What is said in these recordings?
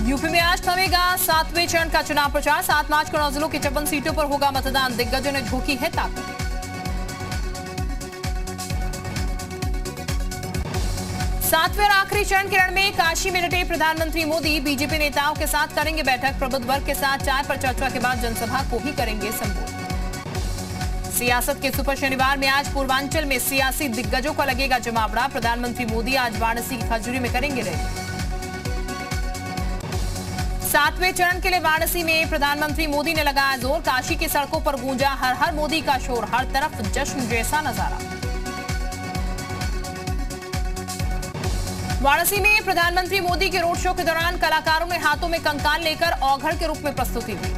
UP में आज थमेगा 7वें चरण का चुनाव प्रचार। 7 मार्च को 9 जिलों की 56 सीटों पर होगा मतदान। दिग्गजों ने झोंकी है ताकत। सातवें और आखिरी चरण के रण में काशी में डटे प्रधानमंत्री मोदी बीजेपी नेताओं के साथ करेंगे बैठक। प्रबुद्ध वर्ग के साथ चाय पर चर्चा के बाद जनसभा को ही करेंगे संबोधित। सियासत के सुपर शनिवार में आज पूर्वांचल में सियासी दिग्गजों का लगेगा जमावड़ा। प्रधानमंत्री मोदी आज वाराणसी की खजूरी में करेंगे रैली। 7वें चरण के लिए वाराणसी में प्रधानमंत्री मोदी ने लगाया जोर। काशी की सड़कों पर गूंजा हर हर मोदी का शोर। हर तरफ जश्न जैसा नजारा। वाराणसी में प्रधानमंत्री मोदी के रोड शो के दौरान कलाकारों ने हाथों में कंकाल लेकर औघड़ के रूप में प्रस्तुति दी।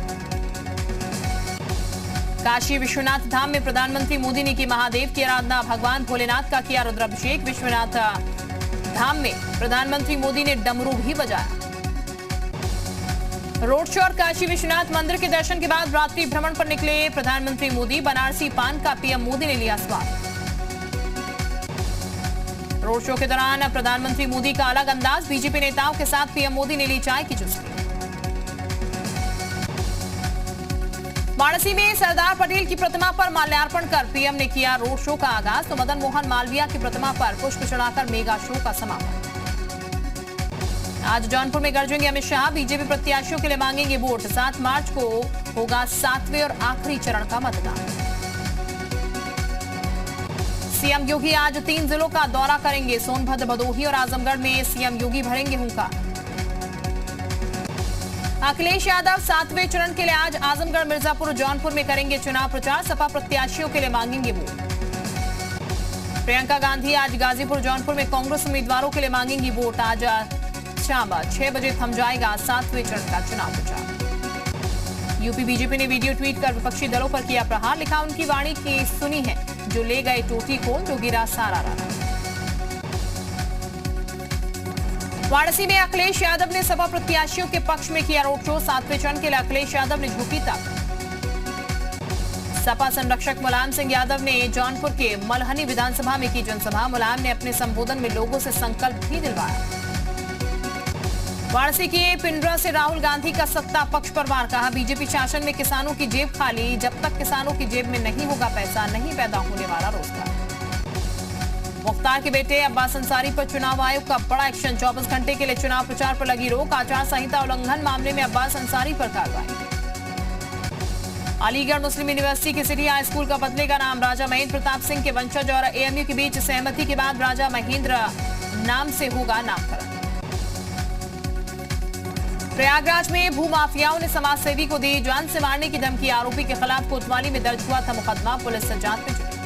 काशी विश्वनाथ धाम में प्रधानमंत्री मोदी ने की महादेव की आराधना। भगवान भोलेनाथ का किया रुद्राभिषेक। विश्वनाथ धाम में प्रधानमंत्री मोदी ने डमरू भी बजाया। रोड शो और काशी विश्वनाथ मंदिर के दर्शन के बाद रात्रि भ्रमण पर निकले प्रधानमंत्री मोदी। बनारसी पान का पीएम मोदी ने लिया स्वाद। रोड शो के दौरान प्रधानमंत्री मोदी का अलग अंदाज। बीजेपी नेताओं के साथ पीएम मोदी ने ली चाय की चुस्की। वाराणसी में सरदार पटेल की प्रतिमा पर माल्यार्पण कर पीएम ने किया रोड शो का आगाज। तो मदन मोहन मालवीय की प्रतिमा पर पुष्प चढ़ाकर मेगा शो का समापन। आज जौनपुर में गरजेंगे अमित शाह। बीजेपी प्रत्याशियों के लिए मांगेंगे वोट। 7 मार्च को होगा 7वें और आखिरी चरण का मतदान। सीएम योगी आज 3 जिलों का दौरा करेंगे। सोनभद्र, भदोही और आजमगढ़ में सीएम योगी भरेंगे हुंकार। अखिलेश यादव 7वें चरण के लिए आज आजमगढ़, मिर्जापुर, जौनपुर में करेंगे चुनाव प्रचार। सपा प्रत्याशियों के लिए मांगेंगे वोट। प्रियंका गांधी आज गाजीपुर, जौनपुर में कांग्रेस उम्मीदवारों के लिए मांगेंगी वोट। आज शाम 6 बजे थम जाएगा 7वें चरण का चुनाव प्रचार। यूपी बीजेपी ने वीडियो ट्वीट कर विपक्षी दलों पर किया प्रहार। लिखा, उनकी वाणी की सुनी है जो ले गए टोटी को, जो गिरा सारा राना। वाराणसी में अखिलेश यादव ने सपा प्रत्याशियों के पक्ष में किया रोड शो। 7वें चरण के लिए अखिलेश यादव ने झोंकी ताकत। सपा संरक्षक मुलायम सिंह यादव ने जौनपुर के मलहनी विधानसभा में की जनसभा। मुलायम ने अपने संबोधन में लोगों से संकल्प भी दिलवाया। वाराणसी के पिंडरा से राहुल गांधी का सत्ता पक्ष पर वार। कहा, बीजेपी शासन में किसानों की जेब खाली। जब तक किसानों की जेब में नहीं होगा पैसा, नहीं पैदा होने वाला रोजगार। मुख्तार के बेटे अब्बास अंसारी पर चुनाव आयोग का बड़ा एक्शन। 24 घंटे के लिए चुनाव प्रचार पर लगी रोक। आचार संहिता उल्लंघन मामले में अब्बास अंसारी पर कार्रवाई। अलीगढ़ मुस्लिम यूनिवर्सिटी के सिटी हाई स्कूल का बदलेगा नाम। राजा महेंद्र प्रताप सिंह के वंशज और एएमयू के बीच सहमति के बाद राजा महेंद्र नाम से होगा नामकरण। प्रयागराज में भूमाफियाओं ने समाजसेवी को दी जान से मारने की धमकी। आरोपी के खिलाफ कोतवाली में दर्ज हुआ था मुकदमा। पुलिस जांच में जुटी।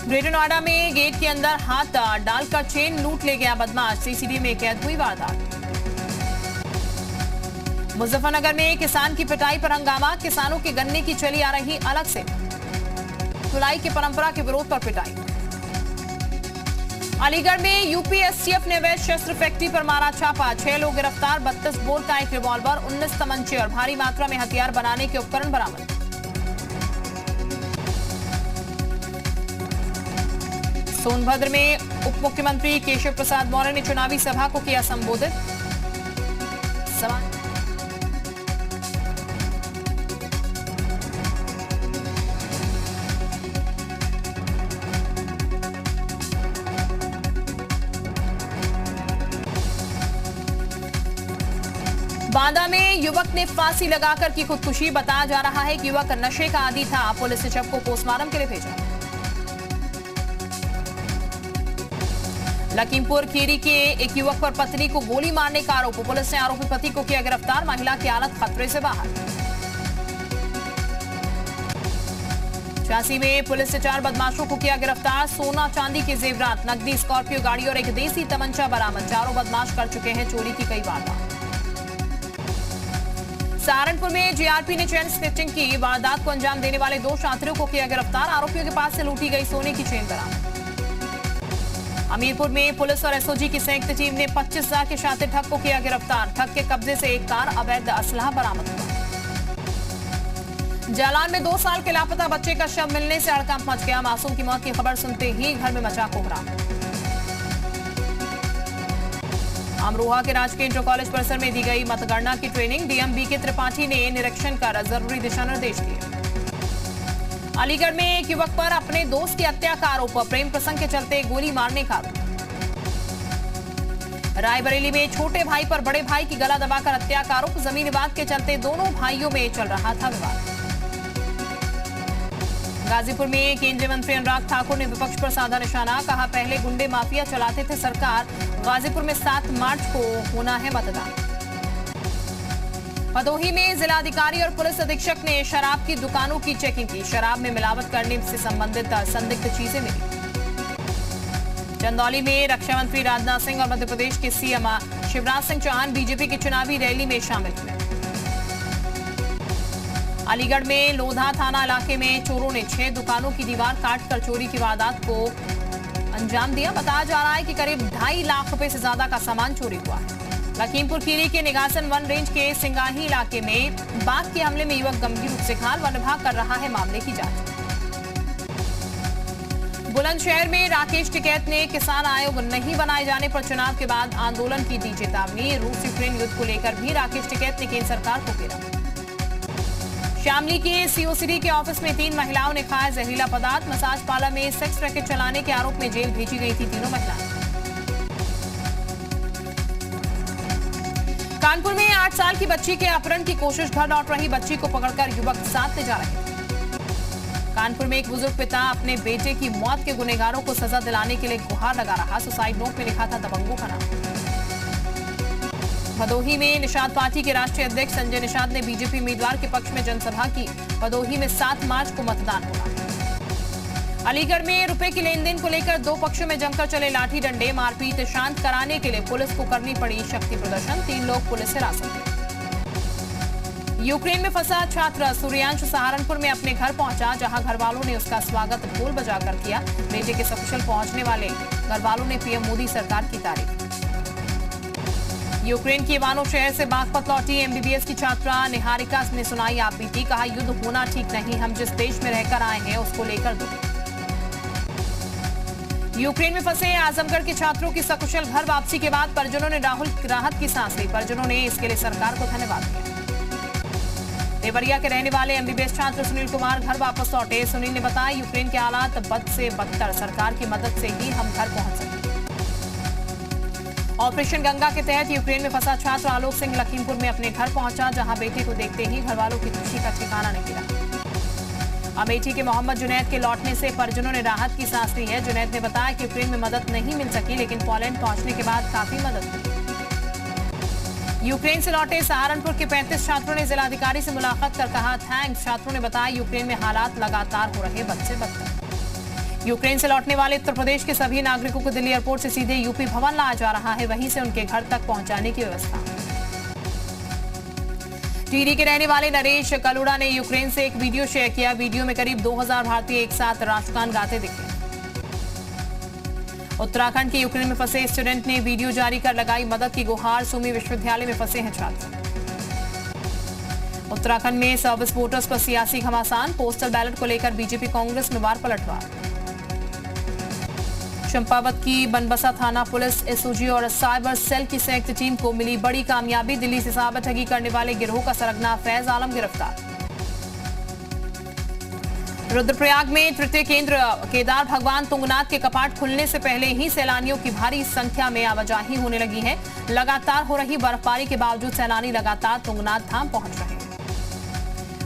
ग्रेटर नोएडा में गेट के अंदर हाथ डालकर चेन लूट ले गया बदमाश। सीसीटीवी में कैद हुई वारदात। मुजफ्फरनगर में किसान की पिटाई पर हंगामा। किसानों के गन्ने की चली आ रही अलग से तुलाई की परंपरा के विरोध पर पिटाई। अलीगढ़ में यूपी एसटीएफ ने अवैध शस्त्र फैक्ट्री पर मारा छापा। 6 लोग गिरफ्तार। 32 बोर का एक रिवॉल्वर, 19 तमंचे और भारी मात्रा में हथियार बनाने के उपकरण बरामद। सोनभद्र में उप मुख्यमंत्री केशव प्रसाद मौर्य ने चुनावी सभा को किया संबोधित। बांदा में युवक ने फांसी लगाकर की खुदकुशी। बताया जा रहा है कि युवक नशे का आदी था। पुलिस ने शव को पोस्टमार्टम के लिए भेजा। लखीमपुर खीरी के एक युवक पर पत्नी को गोली मारने का आरोप। पुलिस ने आरोपी पति को किया गिरफ्तार। महिला की हालत खतरे से बाहर। झांसी में पुलिस ने 4 बदमाशों को किया गिरफ्तार। सोना चांदी के जेवरात, नकदी, स्कॉर्पियो गाड़ी और एक देसी तमंचा बरामद। चारों बदमाश कर चुके हैं चोरी की कई वारदात। सहारनपुर में जीआरपी ने चेन स्नेचिंग की वारदात को अंजाम देने वाले 2 छात्रों को किया गिरफ्तार। आरोपियों के पास से लूटी गई सोने की चेन बरामद। हमीरपुर में पुलिस और एसओजी की संयुक्त टीम ने 25,000 के शातिर ठग को किया गिरफ्तार। ठग के कब्जे से एक कार, अवैध असलहा बरामद हुआ। जालान में 2 साल के लापता बच्चे का शव मिलने से हड़कंप मच गया। मासूम की मौत की खबर सुनते ही घर में मचा कोहराम। अमरोहा के राजकीय इंटर कॉलेज परिसर में दी गई मतगणना की ट्रेनिंग। डीएम बीके त्रिपाठी ने निरीक्षण कर जरूरी दिशा निर्देश दिए। अलीगढ़ में एक युवक पर अपने दोस्त की हत्या का आरोप, प्रेम प्रसंग के चलते गोली मारने का आरोप। रायबरेली में छोटे भाई पर बड़े भाई की गला दबाकर हत्या का आरोप, जमीन विवाद के चलते दोनों भाइयों में चल रहा था विवाद। गाजीपुर में केंद्रीय मंत्री अनुराग ठाकुर ने विपक्ष पर साधा निशाना, कहा पहले गुंडे माफिया चलाते थे सरकार, गाजीपुर में 7 मार्च को होना है मतदान। भदोही में जिलाधिकारी और पुलिस अधीक्षक ने शराब की दुकानों की चेकिंग की, शराब में मिलावट करने से संबंधित संदिग्ध चीजें मिली। चंदौली में रक्षा मंत्री राजनाथ सिंह और मध्य प्रदेश के सीएम शिवराज सिंह चौहान बीजेपी की चुनावी रैली में शामिल हुए। अलीगढ़ में लोधा थाना इलाके में चोरों ने 6 दुकानों की दीवार काटकर चोरी की वारदात को अंजाम दिया। बताया जा रहा है कि करीब 2.5 लाख रुपए से ज्यादा का सामान चोरी हुआ है। लखीमपुर खीरी के निगासन वन रेंज के सिंगाही इलाके में बाघ के हमले में युवक गंभीर रूप से घायल, वन विभाग कर रहा है मामले की जांच। बुलंदशहर में राकेश टिकैत ने किसान आयोग नहीं बनाए जाने पर चुनाव के बाद आंदोलन की दी चेतावनी। रूस यूक्रेन युद्ध को लेकर भी राकेश टिकैत ने केंद्र सरकार को घेरा। शामली के सीओसीडी के ऑफिस में 3 महिलाओं ने खाया जहरीला पदार्थ, मसाज पार्लर में सेक्स रैकेट चलाने के आरोप में जेल भेजी गई थी तीनों महिलाएं। कानपुर में 8 साल की बच्ची के अपहरण की कोशिश, घर लौट रही बच्ची को पकड़कर युवक साथ ले जा रहे थे। कानपुर में एक बुजुर्ग पिता अपने बेटे की मौत के गुनहगारों को सजा दिलाने के लिए गुहार लगा रहा, सुसाइड नोट में लिखा था दबंगों का नाम। भदोही में निषाद पार्टी के राष्ट्रीय अध्यक्ष संजय निषाद ने बीजेपी उम्मीदवार के पक्ष में जनसभा की। भदोही में 7 मार्च को मतदान होगा। अलीगढ़ में रुपए की लेन देन को लेकर 2 पक्षों में जमकर चले लाठी डंडे, मारपीट शांत कराने के लिए पुलिस को करनी पड़ी शक्ति प्रदर्शन, 3 लोग पुलिस हिरासत में। यूक्रेन में फंसा छात्र सूर्यांश सहारनपुर में अपने घर पहुंचा, जहां घर वालों ने उसका स्वागत ढोल बजाकर किया। बेटे के सकुशल पहुंचने वाले घर वालों ने पीएम मोदी सरकार की तारीफ। यूक्रेन के इवानो शहर से बागपत लौटी एमबीबीएस की छात्रा निहारिका ने सुनाई आप बीती, कहा युद्ध होना ठीक नहीं, हम जिस देश में रहकर आए हैं उसको लेकर दो। यूक्रेन में फंसे आजमगढ़ के छात्रों की सकुशल घर वापसी के बाद परिजनों ने राहत की सांस ली। परिजनों ने इसके लिए सरकार को धन्यवाद दिया। देवरिया के रहने वाले एमबीबीएस छात्र सुनील कुमार घर वापस लौटे। सुनील ने बताया यूक्रेन के हालात बद से बदतर, सरकार की मदद से ही हम घर पहुंच सके। ऑपरेशन गंगा के तहत यूक्रेन में फंसा छात्र आलोक सिंह लखीमपुर में अपने घर पहुंचा, जहां बेटे को देखते ही घर वालों की खुशी का ठिकाना नहीं रहा। अमेठी के मोहम्मद जुनैद के लौटने से परिजनों ने राहत की सांस ली है। जुनैद ने बताया कि यूक्रेन में मदद नहीं मिल सकी, लेकिन पोलैंड पहुंचने के बाद काफी मदद मिली। यूक्रेन से लौटे सहारनपुर के 35 छात्रों ने जिलाधिकारी से मुलाकात कर कहा थैंक्स। छात्रों ने बताया यूक्रेन में हालात लगातार हो रहे बद से बदतर। यूक्रेन से लौटने वाले उत्तर प्रदेश के सभी नागरिकों को दिल्ली एयरपोर्ट से सीधे यूपी भवन लाया जा रहा है, वहीं से उनके घर तक पहुंचाने की व्यवस्था। टिहरी के रहने वाले नरेश कलुड़ा ने यूक्रेन से एक वीडियो शेयर किया। वीडियो में करीब 2000 भारतीय एक साथ राष्ट्रगान गाते दिखे। उत्तराखंड के यूक्रेन में फंसे स्टूडेंट ने वीडियो जारी कर लगाई मदद की गुहार। सुमी विश्वविद्यालय में फंसे हैं छात्र। उत्तराखंड में सर्विस वोटर्स पर सियासी घमासान, पोस्टल बैलेट को लेकर बीजेपी कांग्रेस में वार पलटवार। चंपावत की बनबसा थाना पुलिस, एसओजी और साइबर सेल की संयुक्त टीम को मिली बड़ी कामयाबी। दिल्ली से साइबर ठगी करने वाले गिरोह का सरगना फैज आलम गिरफ्तार। रुद्रप्रयाग में तृतीय केंद्र केदार भगवान तुंगनाथ के कपाट खुलने से पहले ही सैलानियों की भारी संख्या में आवाजाही होने लगी है। लगातार हो रही बर्फबारी के बावजूद सैलानी लगातार तुंगनाथ धाम पहुंच रहे हैं।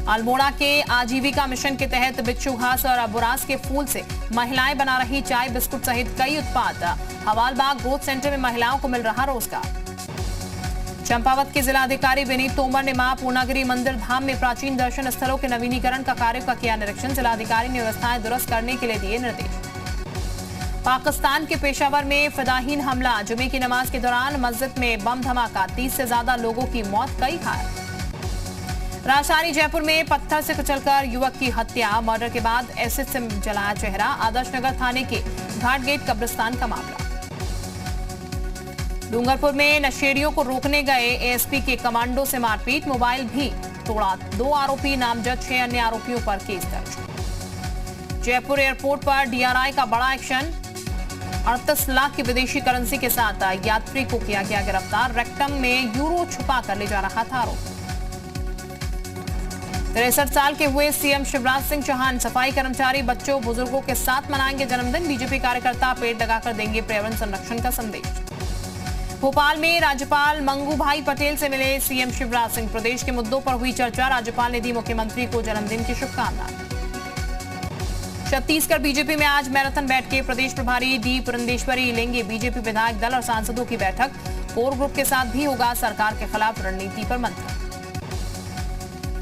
अल्मोड़ा के आजीविका मिशन के तहत बिच्छू घास और बुरास के फूल से महिलाएं बना रही चाय बिस्कुट सहित कई उत्पाद। हवालबाग ग्रोथ सेंटर में महिलाओं को मिल रहा रोजगार। चंपावत के जिलाधिकारी विनीत तोमर ने मां पूर्णागिरी मंदिर धाम में प्राचीन दर्शन स्थलों के नवीनीकरण का कार्य का किया निरीक्षण। जिलाधिकारी ने व्यवस्थाएं दुरुस्त करने के लिए दिए निर्देश। पाकिस्तान के पेशावर में फिदाहीन हमला, जुमे की नमाज के दौरान मस्जिद में बम धमाका, 30 से ज्यादा लोगों की मौत, कई घायल। राजधानी जयपुर में पत्थर से कुचलकर युवक की हत्या, मर्डर के बाद एसिड से जलाया चेहरा। आदर्श नगर थाने के घाटगेट कब्रिस्तान का मामला। डूंगरपुर में नशेड़ियों को रोकने गए एएसपी के कमांडो से मारपीट, मोबाइल भी तोड़ा। 2 आरोपी नामजद, 6 अन्य आरोपियों पर केस दर्ज। जयपुर एयरपोर्ट पर डीआरआई का बड़ा एक्शन, 38 लाख की विदेशी करेंसी के साथ यात्री को किया गया गिरफ्तार। रेक्टम में यूरो छुपा कर ले जा रहा था आरोपी। 63 साल के हुए सीएम शिवराज सिंह चौहान। सफाई कर्मचारी बच्चों बुजुर्गों के साथ मनाएंगे जन्मदिन। बीजेपी कार्यकर्ता पेड़ लगाकर देंगे पर्यावरण संरक्षण का संदेश। भोपाल में राज्यपाल मंगू भाई पटेल से मिले सीएम शिवराज सिंह। प्रदेश के मुद्दों पर हुई चर्चा। राज्यपाल ने दी मुख्यमंत्री को जन्मदिन की शुभकामनाएं। छत्तीसगढ़ बीजेपी में आज मैराथन बैठकें। प्रदेश प्रभारी डी पुरंदेश्वरी लेंगे बीजेपी विधायक दल और सांसदों की बैठक। कोर ग्रुप के साथ भी होगा सरकार के खिलाफ रणनीति पर मंथन।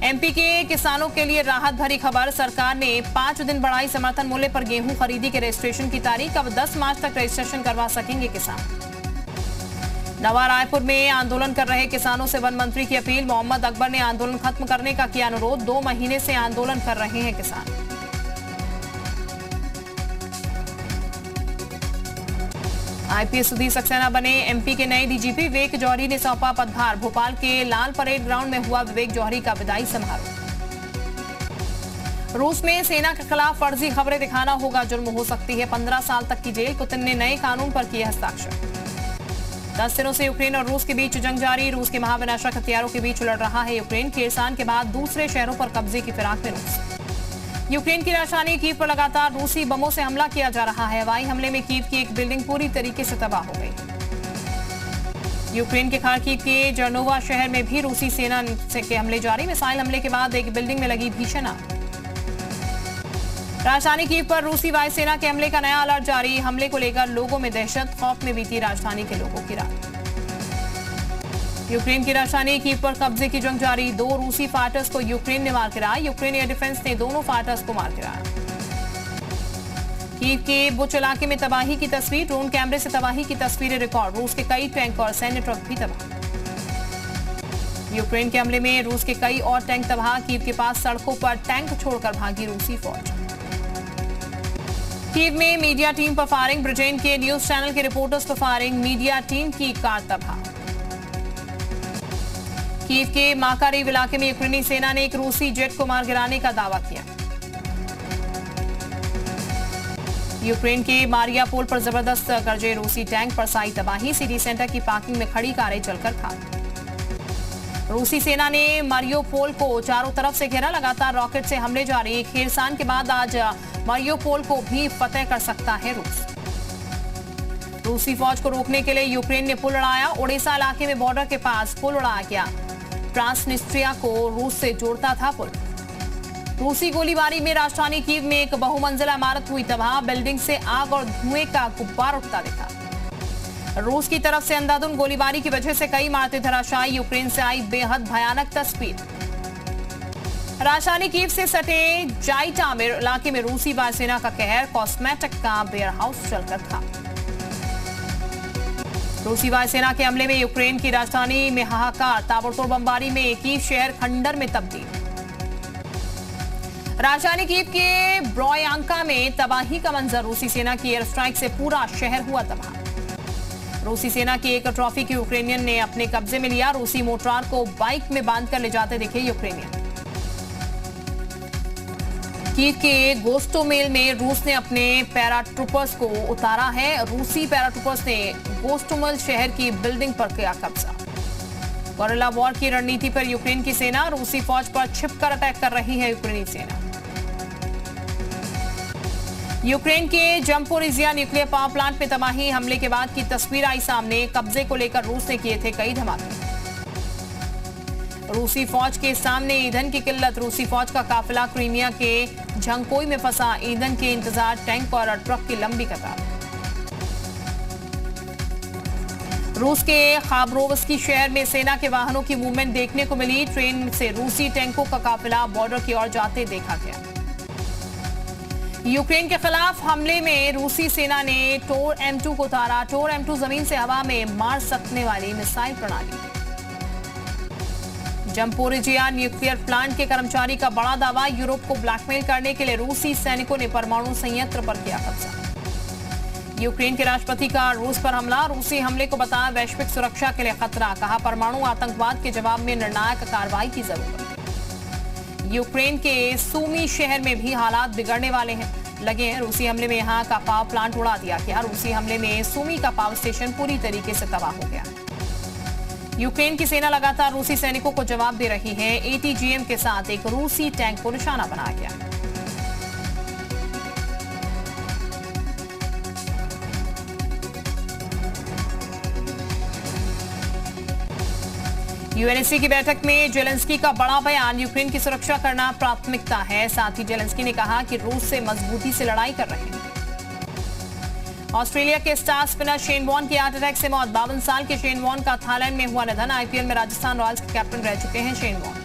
एमपी के किसानों के लिए राहत भरी खबर। सरकार ने 5 दिन बढ़ाई समर्थन मूल्य पर गेहूं खरीदी के रजिस्ट्रेशन की तारीख। अब 10 मार्च तक रजिस्ट्रेशन करवा सकेंगे किसान। नवा रायपुर में आंदोलन कर रहे किसानों से वन मंत्री की अपील। मोहम्मद अकबर ने आंदोलन खत्म करने का किया अनुरोध। 2 महीने से आंदोलन कर रहे हैं किसान। आईपीएस सुधीर सक्सेना बने एमपी के नए डीजीपी। विवेक जौहरी ने सौंपा पदभार। भोपाल के लाल परेड ग्राउंड में हुआ विवेक जौहरी का विदाई समारोह। रूस में सेना के खिलाफ फर्जी खबरें दिखाना होगा जुर्म, हो सकती है 15 साल तक की जेल। पुतिन ने नए कानून पर किए हस्ताक्षर। 10 दिनों से यूक्रेन और रूस के बीच जंग जारी। रूस के महाविनाशक हथियारों के बीच लड़ रहा है यूक्रेन। खेरसान के बाद दूसरे शहरों पर कब्जे की फिराक में रूस। यूक्रेन की राजधानी कीव पर लगातार रूसी बमों से हमला किया जा रहा है। हवाई हमले में कीव की एक बिल्डिंग पूरी तरीके से तबाह हो गई। यूक्रेन के खार्किव के जर्नोवा शहर में भी रूसी सेना के हमले जारी। मिसाइल हमले के बाद एक बिल्डिंग में लगी भीषण आग। राजधानी कीव पर रूसी वायुसेना के हमले का नया अलर्ट जारी। हमले को लेकर लोगों में दहशत, खौफ में बीती राजधानी के लोगों की रात। यूक्रेन की राजधानी कीव पर कब्जे की जंग जारी। 2 रूसी फाइटर्स को यूक्रेन ने मार गिराया। यूक्रेन एयर डिफेंस ने दोनों फाइटर्स को मार गिराया। कीव के बुच इलाके में तबाही की तस्वीर। ड्रोन कैमरे से तबाही की तस्वीरें रिकॉर्ड। रूस के कई टैंक और सैन्य ट्रक भी तबाह। यूक्रेन के हमले में रूस के कई और टैंक तबाह। कीव के पास सड़कों पर टैंक छोड़कर भागी रूसी फौज। कीव में मीडिया टीम पर फायरिंग। ब्रिटेन के न्यूज चैनल के रिपोर्टर्स पर फायरिंग। मीडिया टीम की कार तबाह। कीव के माकारेव इलाके में यूक्रेनी सेना ने एक रूसी जेट को मार गिराने का दावा किया। यूक्रेन के मारियापोल पर जबरदस्त गरजे रूसी टैंक पर साई तबाही। सिटी सेंटर की पार्किंग में खड़ी कारें जलकर खाक। रूसी सेना ने मारियोपोल को चारों तरफ से घेरा। लगातार रॉकेट से हमले जारी। खेरसान के बाद आज मारियोपोल को भी फतेह कर सकता है रूस। रूसी फौज को रोकने के लिए यूक्रेन ने पुल उड़ाया। ओडेसा इलाके में बॉर्डर के पास पुल उड़ाया गया। ट्रांसनिस्ट्रिया को रूस से जोड़ता था पुल। रूसी गोलीबारी में राजधानी कीव में एक बहुमंजिला इमारत हुई तबाह। बिल्डिंग से आग और धुएं का गुब्बार उठता दिखा। रूस की तरफ से अंधाधुंध गोलीबारी की वजह से कई इमारतें धराशायी। यूक्रेन से आई बेहद भयानक तस्वीर। राजधानी कीव से सटे जाइटामिर इलाके में रूसी वायुसेना का कहर। कॉस्मेटिक का वेयरहाउस जलकर खाक। रूसी वायुसेना के हमले में यूक्रेन की राजधानी में हाहाकार। ताबड़तोड़ बमबारी में कीव शहर खंडर में तब्दील। राजधानी कीव के ब्रोयांका में तबाही का मंजर। रूसी सेना की एयर स्ट्राइक से पूरा शहर हुआ तबाह। रूसी सेना की एक ट्रॉफी की यूक्रेनियन ने अपने कब्जे में लिया। रूसी मोटार को बाइक में बांधकर ले जाते दिखे यूक्रेनियन। कीव के गोस्टोमेल में रूस ने अपने पैराट्रूपर्स को उतारा है। रूसी पैराट्रूपर्स ने गोस्टोमेल शहर की बिल्डिंग पर किया कब्जा। गोरिल्ला वॉर की रणनीति पर यूक्रेन की सेना। रूसी फौज पर छिपकर अटैक कर रही है यूक्रेनी सेना। यूक्रेन के जम्पोरिजिया न्यूक्लियर पावर प्लांट में तबाही। हमले के बाद की तस्वीर आई सामने। कब्जे को लेकर रूस ने किए थे कई धमाके। रूसी फौज के सामने ईंधन की किल्लत। रूसी फौज का काफिला क्रीमिया के झंकोई में फंसा। ईंधन के इंतजार। टैंक और ट्रक की लंबी कतार। रूस के खाबरोवस्की शहर में सेना के वाहनों की मूवमेंट देखने को मिली। ट्रेन से रूसी टैंकों का काफिला बॉर्डर की ओर जाते देखा गया। यूक्रेन के खिलाफ हमले में रूसी सेना ने टोर M2 को उतारा। टोर M2 जमीन से हवा में मार सकने वाली मिसाइल प्रणाली। जम्पोरिजिया न्यूक्लियर प्लांट के कर्मचारी का बड़ा दावा। यूरोप को ब्लैकमेल करने के लिए रूसी सैनिकों ने परमाणु संयंत्र पर किया कब्जा। यूक्रेन के राष्ट्रपति का रूस पर हमला। रूसी हमले को बताया वैश्विक सुरक्षा के लिए खतरा। कहा परमाणु आतंकवाद के जवाब में निर्णायक कार्रवाई की जरूरत। यूक्रेन के सूमी शहर में भी हालात बिगड़ने वाले हैं। लगे हैं। रूसी हमले में यहां का पावर प्लांट उड़ा दिया गया। रूसी हमले में सुमी का पावर स्टेशन पूरी तरीके से तबाह हो गया। यूक्रेन की सेना लगातार रूसी सैनिकों को जवाब दे रही है। ATGM के साथ एक रूसी टैंक को निशाना बनाया गया। यूएनएससी की बैठक में जेलेंस्की का बड़ा बयान। यूक्रेन की सुरक्षा करना प्राथमिकता है। साथ ही जेलेंस्की ने कहा कि रूस से मजबूती से लड़ाई कर रहे हैं। ऑस्ट्रेलिया के स्टार स्पिनर शेन वॉर्न की हार्ट अटैक से मौत। 52 साल के शेन वॉर्न का थाईलैंड में हुआ निधन। IPL में राजस्थान रॉयल्स के कैप्टन रह चुके हैं शेन वॉर्न।